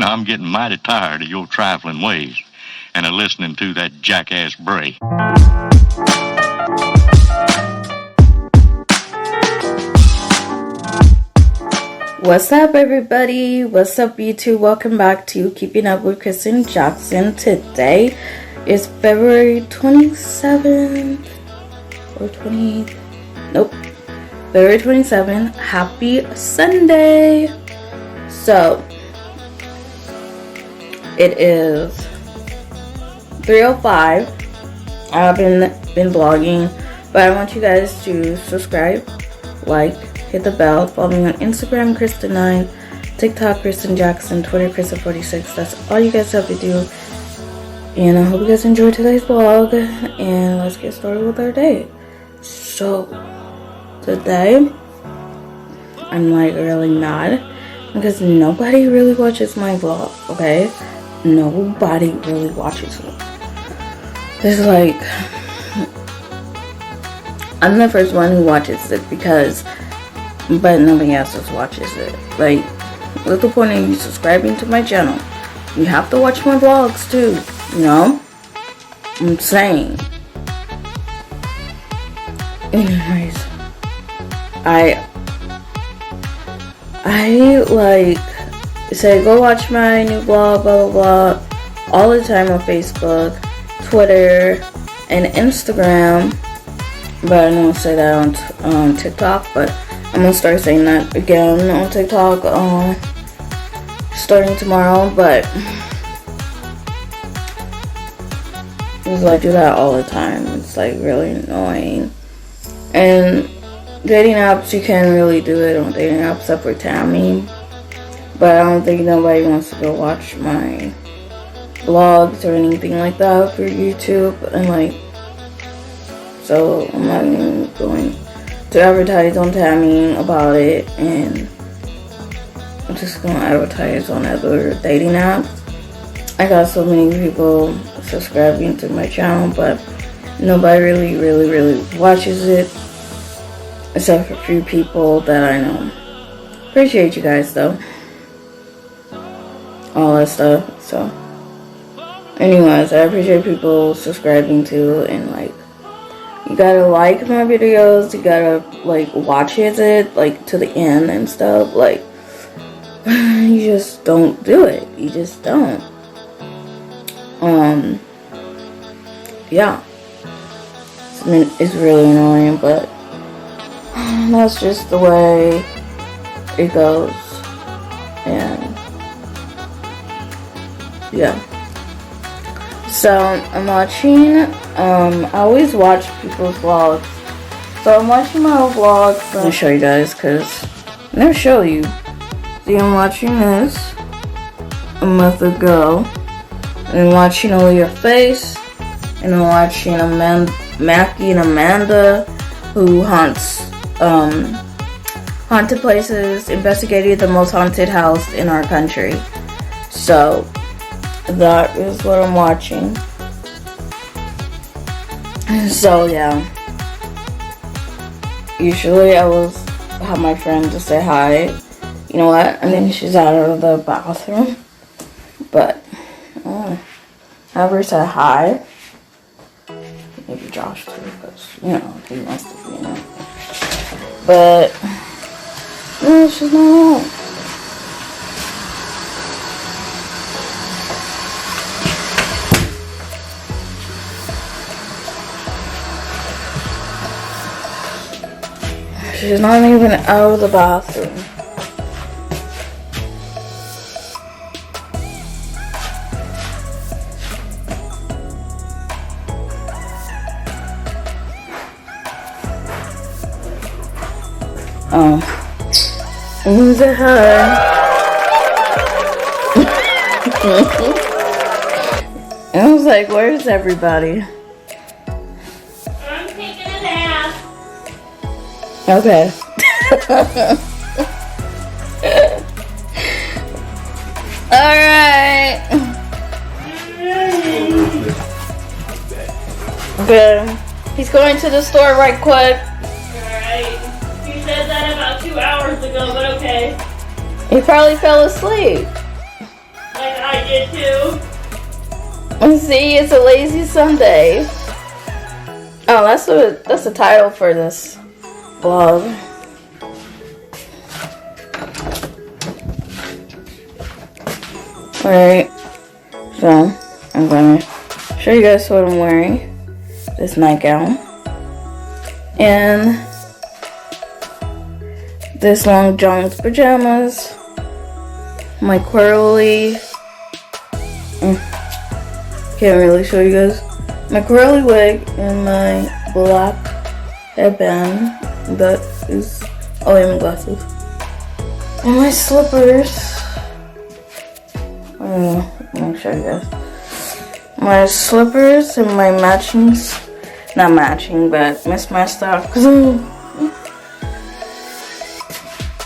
and I'm getting mighty tired of your trifling ways and of listening to that jackass Bray. What's up, everybody? What's up, YouTube? Welcome back to Keeping Up with Kristen Jackson. Today is February 27th or 20th. Nope, February 27th. Happy Sunday. So it is 3:05. I haven't been vlogging, but I want you guys to subscribe, like, hit the bell, follow me on Instagram, Kristen9, TikTok, Kristen Jackson, Twitter, Kristen46. That's all you guys have to do. And I hope you guys enjoyed today's vlog. And let's get started with our day. So, today, I'm like really mad because nobody really watches my vlog, okay? Nobody really watches it. It's like, I'm the first one who watches it but nobody else just watches it. Like, what's the point of you subscribing to my channel? You have to watch my vlogs too, you know? I'm saying. Anyways, I like say go watch my new vlog, blah blah blah, all the time on Facebook, Twitter, and Instagram. But I don't say that on TikTok, but I'm gonna start saying that again on TikTok starting tomorrow. But it's like I do that all the time. It's like really annoying. And dating apps, you can't really do it on dating apps except for Tammy. But I don't think nobody wants to go watch my vlogs or anything like that for YouTube. And like, so I'm not even going to advertise on Tammy about it, and I'm just gonna advertise on other dating apps. I got so many people subscribing to my channel, but nobody really watches it, except for a few people that I know. Appreciate you guys though, all that stuff. So anyways, I appreciate people subscribing to, and like, you gotta like my videos, you gotta like watch it like to the end and stuff. Like, you just don't do it. You just don't. Yeah. I mean, it's really annoying, but that's just the way it goes. And yeah. So I'm watching, I always watch people's vlogs. So I'm watching my old vlogs. Let me show you guys, because I never show you. See, I'm watching this a month ago. And I'm watching Only Your Face. And I'm watching Mackie and Amanda, who haunted places, investigated the most haunted house in our country. So that is what I'm watching. So yeah, usually I will have my friend just say hi. You know what? I think she's out of the bathroom, but have her say hi. Maybe Josh too, because you know he wants to, you know. But no, she's not home. She's not even out of the bathroom. Who's at her? I was like, where's everybody? I'm taking a nap. Okay. Alright. Good. He's going to the store right quick. Alright. You said that about 2 hours ago, but okay. He probably fell asleep. too. And see, it's a lazy Sunday. Oh, that's the title for this vlog. Alright, so I'm gonna show you guys what I'm wearing. This nightgown. And this long John's pajamas. My curly, can't really show you guys. My curly wig and my black headband. That is, oh yeah, my glasses. And my slippers. I don't know, let me show you guys. My slippers and my matchings. Not matching, but mismatched stuff.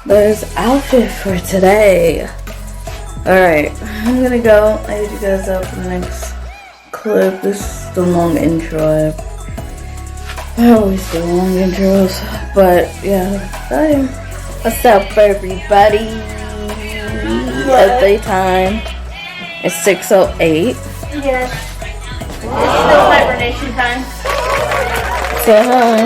That is outfit for today. Alright, I'm gonna go edit you guys up in the next clip. This is the long intro. I always do long intros. But yeah, bye. What's up, everybody? At daytime. It's 6:08. Yes. It's still hibernation time. Say hi.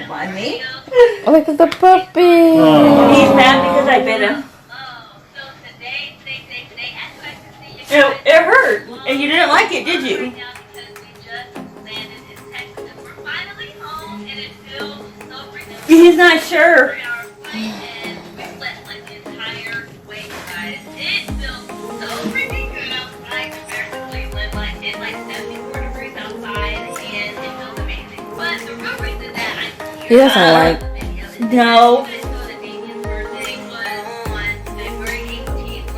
By me? Look at the puppy. He's mad because I bit him. It hurt, and you didn't like it, did you? He's not sure. He doesn't like. No.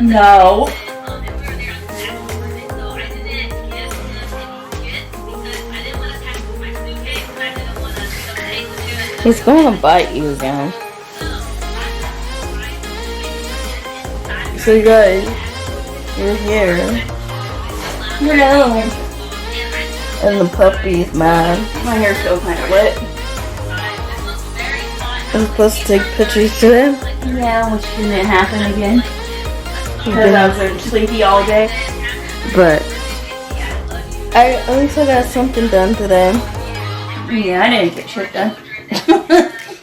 No. He's going to bite you again. So you guys, you're here. No. And the puppy's mad. My hair's still kind of wet. I'm supposed to take pictures today. Yeah, which didn't happen again. Because I was sleepy all day. But at least I got something done today. Yeah, I didn't get shit done.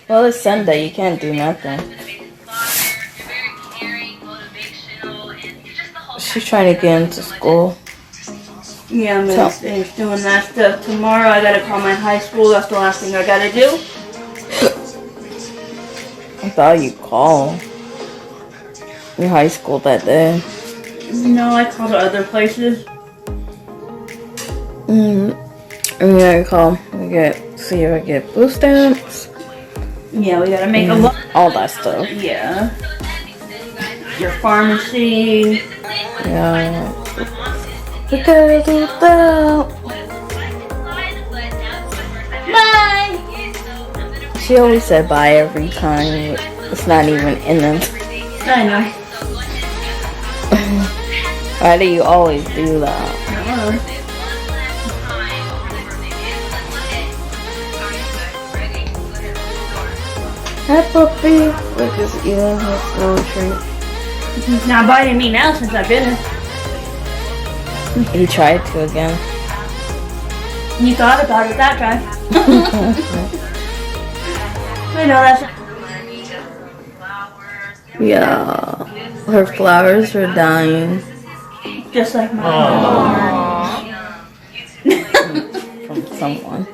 Well, it's Sunday. You can't do nothing. She's trying to get into school. Yeah, I'm gonna finish doing that stuff tomorrow. I gotta call my high school. That's the last thing I gotta do. I thought you'd call your high school that day. No, I called other places. I'm gonna call. See if I get blue stamps. Yeah, we gotta make a lot. All that stuff. Yeah. Your pharmacy. Yeah. We gotta do that. Bye. She always said bye every time. It's not even in them. I know. Why do you always do that? Hi, puppy. Look, he's eating his little treat. He's not biting me now since I've been here. He tried to again. You thought about it that time. I know that's. Yeah. Her flowers are dying. Just like mine. From someone.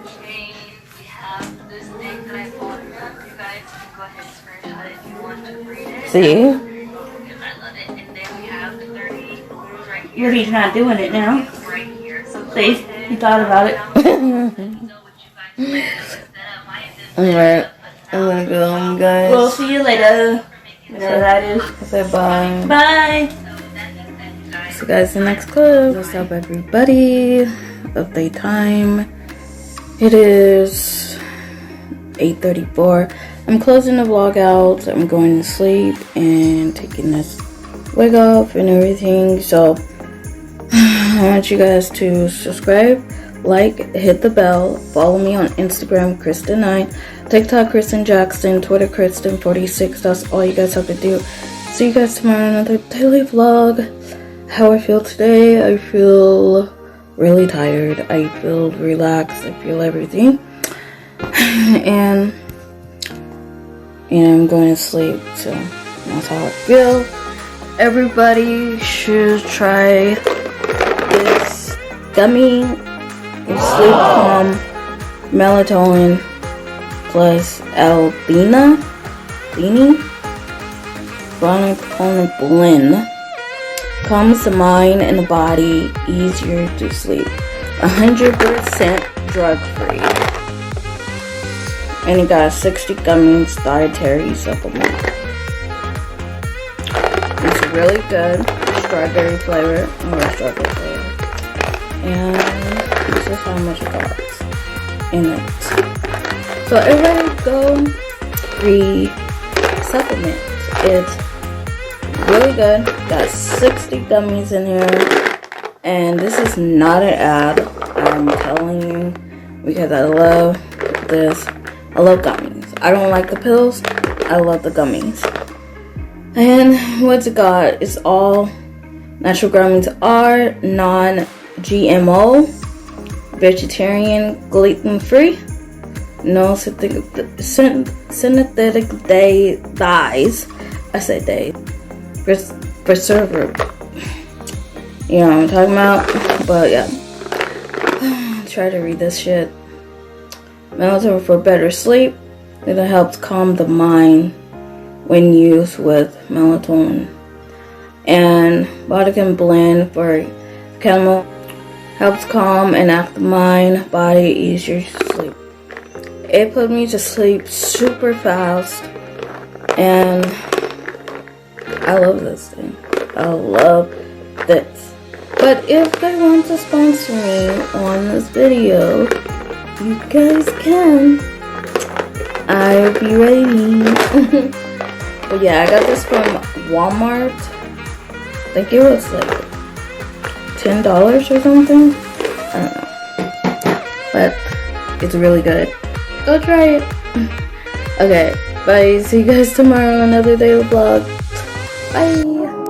See? Yuri's not doing it now. See? He thought about it. Alright. I'm gonna go home, guys. We'll see you later. Whatever that is. Say bye. Bye. See you guys in the next clip. What's up, everybody? Update time. It is 8:34. I'm closing the vlog out. I'm going to sleep and taking this wig off and everything. So I want you guys to subscribe, like, hit the bell, follow me on Instagram, Kristen9, TikTok, Kristen Jackson, Twitter, Kristen46. That's all you guys have to do. see you guys tomorrow in another daily vlog. How I feel today, I feel really tired. I feel relaxed. I feel everything. And I'm going to sleep, so that's how I feel. Everybody should try this gummy, sleep calm, melatonin plus L-theanine chronic component blend. Calms the mind and the body, easier to sleep. 100% drug free. And it got 60 gummies dietary supplement. It's really good. Strawberry flavor. Strawberry flavor. And this is how much it got in it. So everybody go free supplement. It's really good. Got 60 gummies in here. And this is not an ad. I'm telling you. Because I love this. I love gummies. I don't like the pills. I love the gummies. And what's it got? It's all natural gummies are non-GMO, vegetarian, gluten-free, no synthetic dyes. I said day. Preservative. You know what I'm talking about? But yeah. Try to read this shit. Melatonin for better sleep. It helps calm the mind when used with melatonin. And Botacan blend for chamomile helps calm and act the mind, body, easier to sleep. It put me to sleep super fast, and I love this thing. I love this. But if they want to sponsor me on this video, you guys can. I'll be ready. But yeah, I got this from Walmart. I think it was like $10 or something. I don't know. But it's really good. Go try it. Okay, bye. See you guys tomorrow on another daily vlog. Bye.